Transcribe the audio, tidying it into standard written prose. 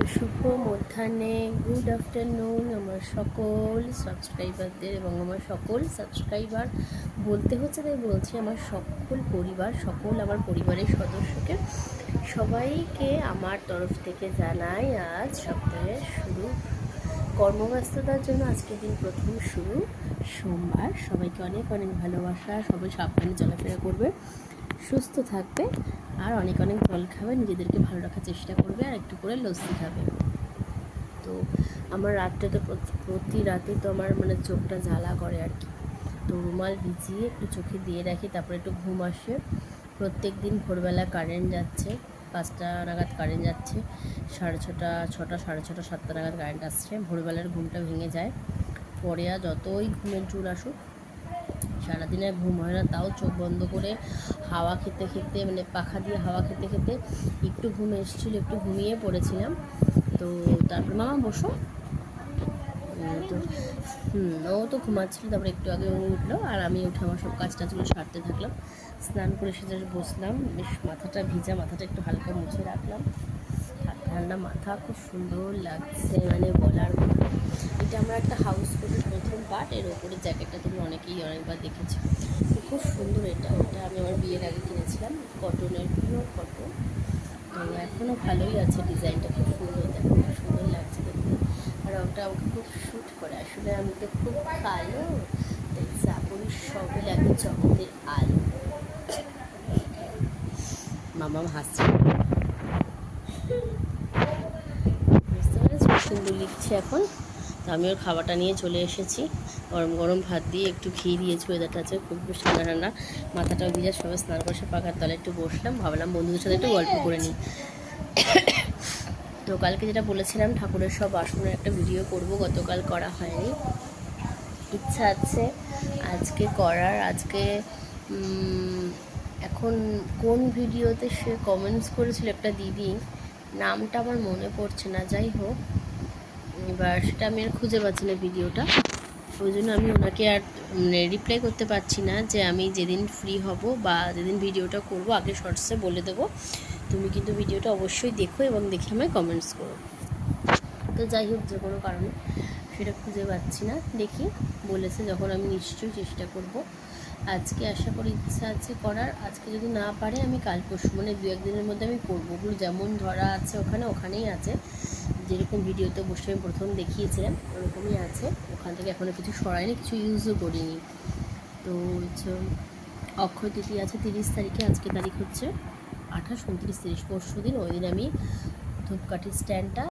তো শুভ মধ্যাহ্নে, good afternoon আমার সকল সাবস্ক্রাইবারদের এবং আমার সকল সাবস্ক্রাইবার বলতে হচ্ছে, তাই বলছি আমার সকল পরিবার, সকল আমার পরিবারের সদস্যকে সবাইকে আমার তরফ থেকে জানাই আজ সপ্তাহের শুরু কর্মব্যস্ততার জন্য আজকের দিন প্রথম শুরু সোমবার। সবাইকে অনেক অনেক ভালোবাসা। সবাই সাবধানে চলাফেরা করবে, সুস্থ থাকবে, আর অনেক অনেক জল খাবে, নিজেদেরকে ভালো রাখার চেষ্টা করবে, আর একটু করে লস্যি খাবে। তো আমার রাত্রে তো প্রতি রাতে তো আমার চোখটা জ্বালা করে আর কি। তো রুমাল ভিজিয়ে একটু চোখে দিয়ে রাখি, তারপরে একটু ঘুম আসে। প্রত্যেক দিন ভোরবেলা কারেন্ট যাচ্ছে, 5টা নাগাদ কারেন্ট যাচ্ছে, সাড়ে ছটা, 7টা, 7টা নাগাদ কারেন্ট আসছে। ভোরবেলার ঘুমটা ভেঙে যায়। পরে আর যতই ঘুমের জোর আসুক, সারাদিনে ঘুম হয় না। তাও চোখ বন্ধ করে হাওয়া খেতে খেতে, পাখা দিয়ে হাওয়া খেতে খেতে একটু ঘুম এসেছিলো, একটু ঘুমিয়ে পড়েছিলাম। তো তারপর মামা বসো, তো ও তো ঘুমাচ্ছিল। তারপরে একটু আগে ও উঠলো, আর আমি উঠে আমার সব কাজ টাজগুলো সারতে থাকলাম। স্নান করে এসে বসলাম, বেশ মাথাটা ভিজা, মাথাটা একটু হালকা মুছে রাখলাম। ঠান্ডা মাথা, খুব সুন্দর লাগছে, বলার মতো। এটা আমার একটা হাউস কোটের প্রথম পার্ট। এর ওপরের জ্যাকেটটা তুমি অনেকেই অনেকবার দেখেছো, খুব সুন্দর। এটা আমি আমার বিয়ের আগে কিনেছিলাম, কটনের, পিওর কটন। তো এখনও ভালোই আছে, ডিজাইনটা খুব সুন্দর, দেখো খুব সুন্দর লাগছে দেখতে। আর ওটা আমাকে খুব শ্যুট করে। আসলে আমি তো খুব কালো, তাই চাকরির সবই লাগে জগতের আলো। মামা হাসছে, বুঝতে পেরেছি, সুন্দর লিখছে এখন। তো আমি ওর খাবারটা নিয়ে চলে এসেছি। গরম গরম ভাত দিয়ে একটু ঘি দিয়েছি, ওয়েদারটা আছে খুব ঠান্ডা ঠান্ডা, মাথাটাও ভিজা। সবাই স্নান করে পাখার তলে একটু বসলাম, ভাবলাম বন্ধুদের সাথে একটু গল্প করে নিই। তো কালকে যেটা বলেছিলাম, ঠাকুরের সব বাসনের একটা ভিডিও করব, গতকাল করা হয়নি। ইচ্ছা আছে আজকে করার। আজকে এখন কোন ভিডিওতে সে কমেন্টস করেছিল একটা দিদি, নামটা আমার মনে পড়ছে না, যাই হোক, এবার সেটা আমি আর খুঁজে পাচ্ছি না ভিডিওটা। ওই জন্য আমি ওনাকে আর রিপ্লাই করতে পারছি না, যে আমি যেদিন ফ্রি হব বা যেদিন ভিডিওটা করব আগে শর্টসে বলে দেবো, তুমি কিন্তু ভিডিওটা অবশ্যই দেখো এবং দেখে আমায় কমেন্টস করো। তো যাই হোক, যে কোনো কারণে সেটা খুঁজে পাচ্ছি না, দেখি বলেছে যখন আমি নিশ্চয়ই চেষ্টা করব। আজকে আশা করি, ইচ্ছা আছে করার। আজকে যদি না পারে আমি কাল পরশু, 2-1 দিনের মধ্যে আমি করবো। ওগুলো যেমন ধরা আছে ওখানেই আছে, যেরকম ভিডিওতে বসে আমি প্রথম দেখিয়েছিলাম ওরকমই আছে। ওখান থেকে এখনও কিছু সরাইনি, কিছু ইউজও করিনি। তো অক্ষয় তৃতীয়া আছে 30 তারিখে, আজকে তারিখ হচ্ছে 28, 29, 30, পরশু দিন। ওই দিন আমি ধূপকাঠির স্ট্যান্ডটা